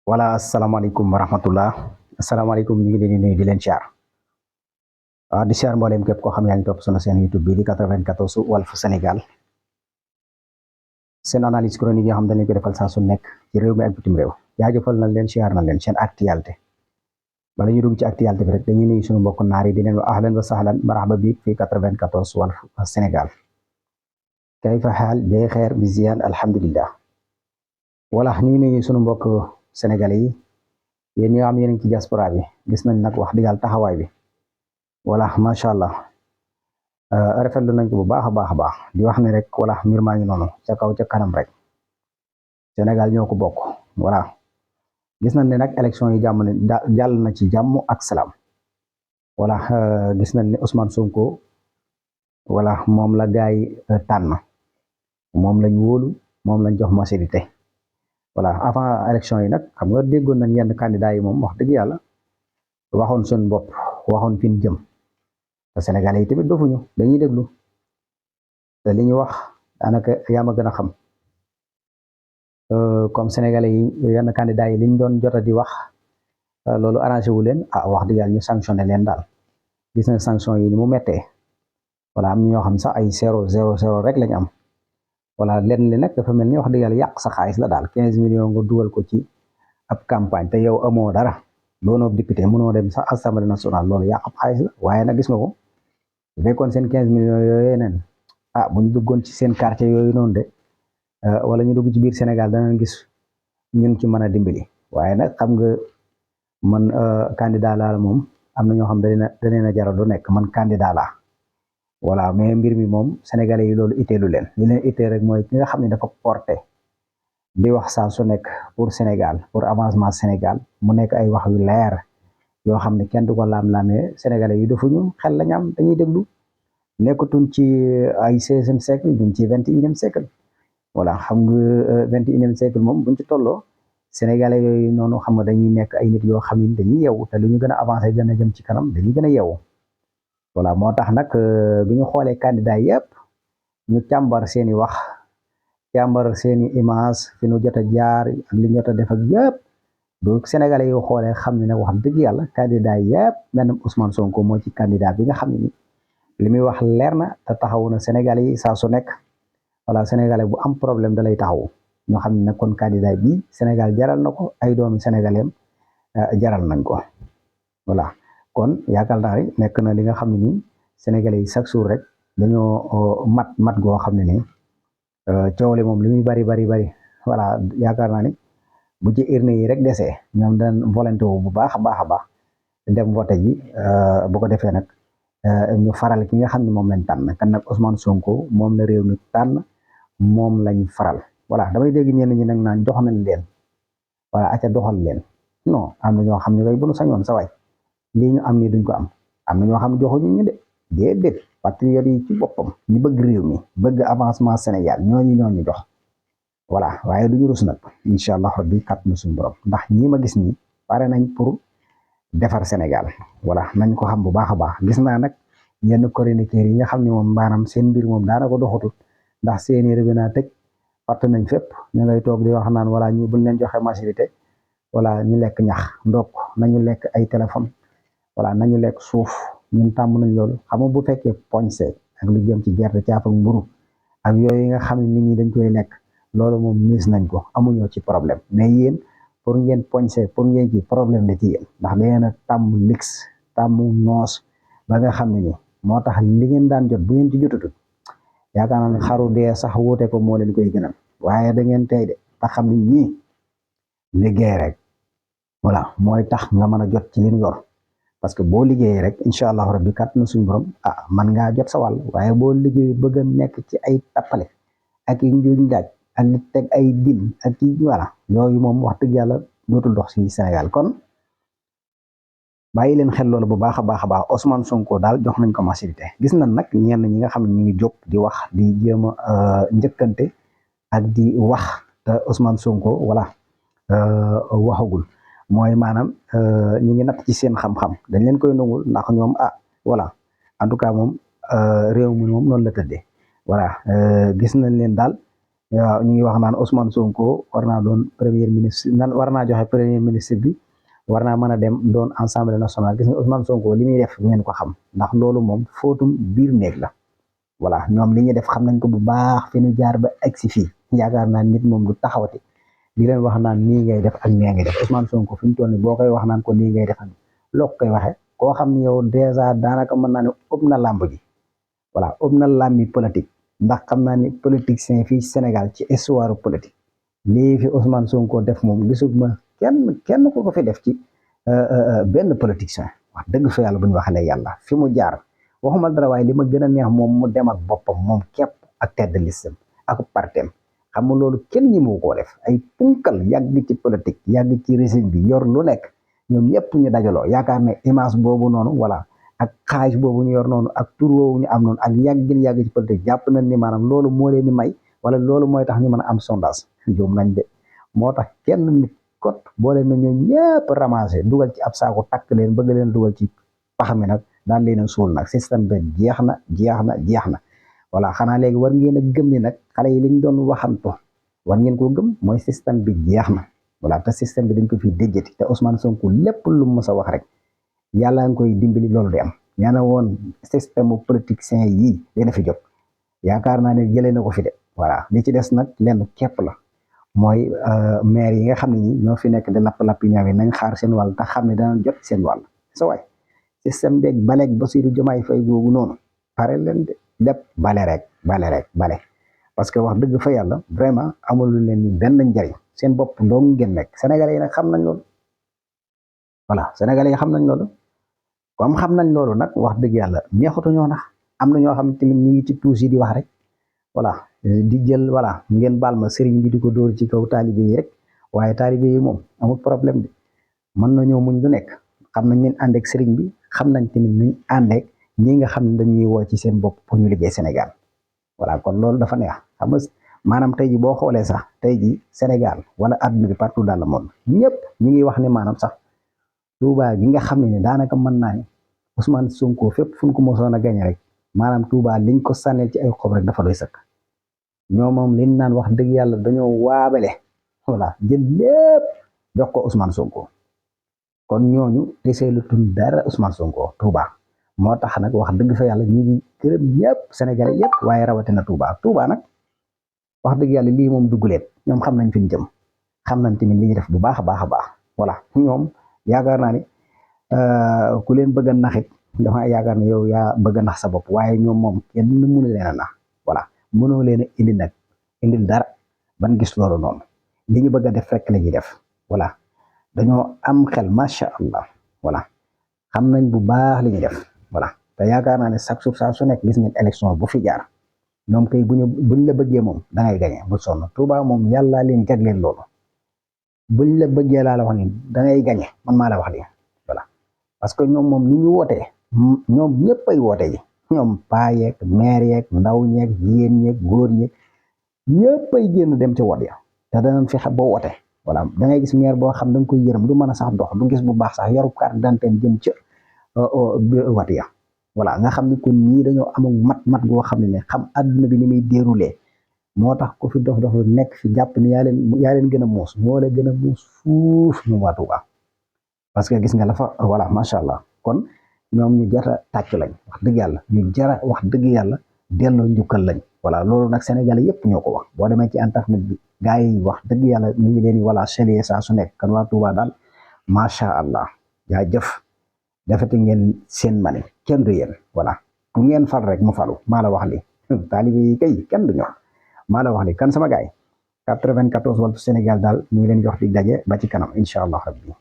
wala asalaamaaleykum wa rahmatullah asalaamaaleykum ñu ngi leen di nuyu di leen siyaar di siyaar mbooleem képp koo xam yaa ngi topp sunu seen YouTube bi di 94 Walf Sénégal seen analyse chronique yoo xam dañu ko defal saa su nekk ci réew mi ak bitim réew jaajëfal nañ leen siyaar nañ leen seen actualité bala ñu dugg ci actualité bi rek dañuy nuyu suñu mbokk naar yi di leen wax ahlan wa sahlan marhaba bi fii 94 Walf Sénégal kayfa xaal bi xeer bi ziyaan alhamdulillah wala ñu ngi nuyu suñu mbokk sénégalais yi yéen ñi nga xam yéen ci diaspora bi gis nañ nag wax dëgg yàlla taxawaay bi wala macha allah rafetlu nañ ko bu baax a baax a baax di wax ne rek wala mbir maa ngi noonu ca kaw ca kanam rek Sénégal ñoo ko bokk voilà gis nañ ne nag élection yi jàll na ci jàmm ak salaam wala gis nañ ne Ousmane Sonko wala moom la gaay tànn moom lañ wóolu moom lañ jox majorité voilà avant élection yi nag xam nga déggoon nañ yenn candidat yi moom wax dëgg yàlla waxoon seen bopp waxoon fi ñu jëm te Sénégalais yi tamit dofuñu dañuy déglu te li ñu wax daanaka yaa ma gën a xam comme Sénégalais yi yenn candidat yi liñ doon jota di wax loolu arrangé wu leen wax dëgg yàlla ñu sanctionné leen daal gis na sanction yi ni mu méttee voilà am ñoo xam sax ay 0,00 rek lañ am voilà lenn li nag dafa mel ni wax dëgg yàlla yàq sa xaalis la daal 15 millions nga dugal ko ci ab campagne te yow amoo dara doonoo député mënoo dem sax assemblée nationale loolu yàq ab xaalis la waaye nag gis nga ko bu fekkoon seen 15 millions yooyu neen buñ duggoon ci seen quartier yooyu noonu de wala ñu dugg ci biir Sénégal danañ gis ñun ci mën a dimbali waaye nag xam nga man candidat laa moom am na ñoo xam daneen a jaral du nekk man candidat laa voilà mais mbir mi moom sénégalais yi loolu itteelu leen li leen itteel rek mooy ki nga xam ne dafa porté di wax saa su nekk pour Sénégal pour avancement Sénégal mu nekk ay wax yu leer yoo xam ne kenn du ko laam-laamee sénégalais yi defuñu xel la ñu am dañuy déglu nekkatuñ ci ay 16e siècle duñ ci 21e siècle voilà xam nga 21e siècle moom buñ ci tolloo sénégalais yooyu noonu xam nga dañuy nekk ay nit yoo xam ne dañuy yeewu te lu ñu gën a avancé gën a jëm ci kanam dañuy gën a yeewu voilà moo tax nag bi ñu xoolee candidat yëpp ñu càmbar seeni wax càmbar seeni image fi ñu jot a jaar ak li ñu jot a def ak yëpp bu sénégalais yoo xoolee xam ne nag wax dëgg yàlla candidat yëpp mel na Ousmane Sonko moo ci candidat bi nga xam ne ni li muy wax leer na te taxawu na sénégalais yi saa su nekk voilà sénégalais bu am problème da lay taxawu ñoo xam ne nag kon candidat bi Sénégal jaral na ko ay doomi sénégalais jaral nañ ko voilà kon yaakaar naa ne nekk na li nga xam ne nii sénégalais yi chaque jour rek dañoo mat goo xam ne nii coow li moom li muy bari voilà yaakaar naa ne bu ci urne yi rek desee ñoom dañ volonté wu bu baax a baax dem voté ji bu ko defee nag ñu faral ki nga xam ne moom lañ tànn kan nag Ousmane Sonko moom la réew mi tànn moom lañ faral voilà damay dégg ñenn ñi nag naan jox nañ leen voilà aca doxal leen non am na ñoo xam ne koy bu nu sañoon sa waay lii ñu am nii duñ ko am na ñoo xam ne joxuñu ñu de déedéet patriote yi ci boppam ñu bëgg réew mi bëgg avancement Sénégal ñooñu jox voilà waaye duñu rus nag incha allah rabbi kat na suñu borom ndax ñii ma gis nii pare nañ pour defar Sénégal voilà nañ ko xam bu baax a baax gis naa nag yenn chroniqueurs yi nga xam ne moom maanaam seen mbir moom daanaka doxatul ndax seeni robinet tëj fatt nañ fépp ñu ngay toog di wax naan voilà ñi buñ leen joxe majorité voilà ñu lekk ñax ndokk nañu lekk ay téléphone voilà nañu lekk suuf ñun tàmm nañ loolu xam nga bu fekkee poñse ak lu jëm ci gerte caaf ak mburu ak yooyu nga xam ne nit ñi dañ koy lekk loolu moom mis nañ ko amuñoo ci problème mais yéen pour ngeen poñse pour ngeen ci problème la ci yéen ndax dangeen a tàmm lix tàmm noos ba nga xam ne ni moo tax li ngeen daan jot bu ngeen ci jotatul yaakaar naa ne xaru dee sax wuute ko moo leen koy gënal waaye da ngeen tey de te xam ne ñii liggéey rek voilà mooy tax nga mën a jot ci li ñu yor parce que boo liggéeyee rek incha allah rabbi kat na suñu borom man ngaa jot sa wàll waaye boo liggéey bëgg a nekk ci ay tappale ak i njuuj njaaj ak di teg ay dil ak i voilà yooyu moom wax dëgg yàlla dootul dox si Sénégal kon bàyyi leen xel loolu bu baax a baax Ousmane Sonko daal jox nañ ko majorité gis nañ nag ñenn ñi nga xam ne ñu ngi jóg di wax di jéem a njëkkante ak di wax te Ousmane Sonko voilà waxagul mooy maanaam ñu ngi natt ci seen xam-xam dañ leen koy nangul ndax ñoom voilà en tout cas moom réew mi moom noonu la tëddee voilà gis nañ leen daal waaw ñu ngi wax naan Ousmane Sonko war naa doon premier ministre nan war naa joxe premier ministre bi war naa mën a dem doon assemblée nationale gis nga Ousmane Sonko li muy def ngeen ko xam ndax loolu moom fóotum biir néeg la voilà ñoom li ñuy def xam nañ ko bu baax fi ñu jaar ba egg si fii yaakaar naa nit moom du taxawati di leen wax naan nii ngay def ak nii ngay def Ousmane Sonko fi mu toll nii boo koy wax naan ko nii ngay def ak loo koy waxee koo xam ne yow dèjà daanaka mën naa ne ëpp na làmb ji voilà ëpp na làmbi politique ndax xam naa ni politicien fii Sénégal ci histoire politique lii fi Ousmane Sonko def moom gisuma kenn ku ko fi def ci benn politicien wax dëgg fa yàlla bu ñu waxalee yàlla fi mu jaar waxuma dara waaye li ma gën a neex moom mu dem ak boppam moom képp ak tête de liste ak partem xam nga loolu kenn ñi mu koo def ay punkal yàgg ci politique yàgg ci régime bi yor lu nekk ñoom ñëpp ñu dajaloo yaakaar ne image boobu noonu voilà ak xaalis boobu ñu yor noonu ak tur woowu ñu am noonu ak yàgg ci politique jàpp nañ ni maanaam loolu moo leen di may wala loolu mooy tax ñu mën a am sondage juum nañ de moo tax kenn nit kot boole na ñoom ñëpp ramassé dugal ci ab saako takk leen bëgg leen dugal ci pax mi nag daan leen suul nag système bi jeex na voilà xanaa léegi war ngeen a gëm ni nag xale yi liñ doon waxantu war ngeen koo gëm mooy système bi jeex na voilà te système bi dañ ko fi déjjati te Ousmane Sonko lépp lu mu mës a wax rek yàlla nga koy dimbali loolu di am ñaa na woon système politicien yii dina fi jóg yaakaar naa ne jëlee na ko fi de voilà li ci des nag lenn képp la mooy maire yi nga xam ne ñi ñoo fi nekk di lapp-lapp ñaaw yi nañ xaar seen wàll te xam ne dana jot seen wàll sa waay système beeg baleeg Bassirou Diomaye Faye googu noonu pare leen de lépp bale parce que wax dëgg fa yàlla vraiment amul lu leen ni benn njariñ seen bopp dong ngeen nekk sénégalais yi nag xam nañ loolu voilà sénégalais yi xam nañ loolu comme xam nañ loolu nag wax dëgg yàlla neexatu ñoo nax am na ñoo xam ne tamit ñu ngi ci tuus yi di wax rek voilà di jël voilà ngeen baal ma sëriñ bi di ko dóor ci kaw taalibe yi rek waaye taalibe yi moom amul problème bi mën na ñoo muñ lu nekk xam nañ leen ànd ak sëriñ bi xam nañ tamit nañ ànd ak ñi nga xam ne dañuy woo ci seen bopp pour ñu liggéey Sénégal voilà kon loolu dafa neex xam nga maanaam tey ji boo xoolee sax tey ji Sénégal wala àdduna bi partout dans le monde ñëpp ñu ngi wax ne maanaam sax Touba gi nga xam ne daanaka mën naa ne Ousmane Sonko fépp fu ñu ko mosoon a gañe rek maanaam Touba liñ ko sànneel ci ay xob rek dafa doy sëkk ñoo moom liñ naan wax dëgg yàlla dañoo waabale voilà jël lépp jox ko Ousmane Sonko kon ñooñu desee lu tun dara Ousmane Sonko Touba moo tax nag wax dëgg fa yàlla ñu ngi gërëm ñëpp Sénégalais yëpp waaye rawatina Touba nag wax dëgg yàlla lii moom dugg leen ñoom xam nañ fi ñu jëm xam nañ tamit li ñu def bu baax a baax voilà ñoom yaakaar naa ne ku leen bëgg a naxit dama yaakaar ne yow yaa bëgg a nax sa bopp waaye ñoom moom kenn mënu leen a nax voilà mënoo leen a indi nag indil dara ban gis loolu noonu li ñu bëgg a def rek la ñuy def voilà dañoo am xel macha allah voilà xam nañ bu baax li ñuy def voilà te yaakaar naa ne chaque jour saa su nekk gis ngeen élection bu fi jaar ñoom kay buñ la bëggee moom da ngay gañe bu sonn Touba moom yàlla leen jagleel loolu buñ la bëggee laa la wax ni da ngay gañe man maa la wax lii voilà parce que ñoom moom ni ñu wootee ñoom ñëpp ay woote ji ñoom paa yeeg maire yeeg ndaw ñeeg jigéen ñeeg góor ñeeg ñëpp ay génn dem ci wote ya te danañ fexe ba wote voilà da ngay gis maire boo xam da nga koy yërëm du mën a sax dox du gis bu baax sax yoru carte d'identité jëm ca wote ya voilà nga xam ne kon ñii dañoo amul mat goo xam ne xam àdduna bi ni muy déroulé moo tax ku fi dof nekk fi jàpp ne yaa leen gën a muus moo la gën a muus fuuf ñu waa Touba parce que gis nga la fa voilà macha allah kon ñoom ñu jara tàcc lañ wax dëgg yàlla ñu jara wax dëgg yàlla delloo njukkal lañ voilà loolu nag Sénégalais yëpp ñoo ko wax boo demee ci internet bi gars yi wax dëgg yàlla ñu ngi leen di voilà chelier saa su nekk kan waa Touba daal macha allah jaajëf defati ngeen seen mane kenn du yéen voilà ku ngeen fal rek mu falu maa la wax li taalibe yi kay kenn du ñoom maa la wax li kan sama gaay 94 Walf Sénégal daal ñu ngi leen jox di daje ba ci kanam incha allah rabbi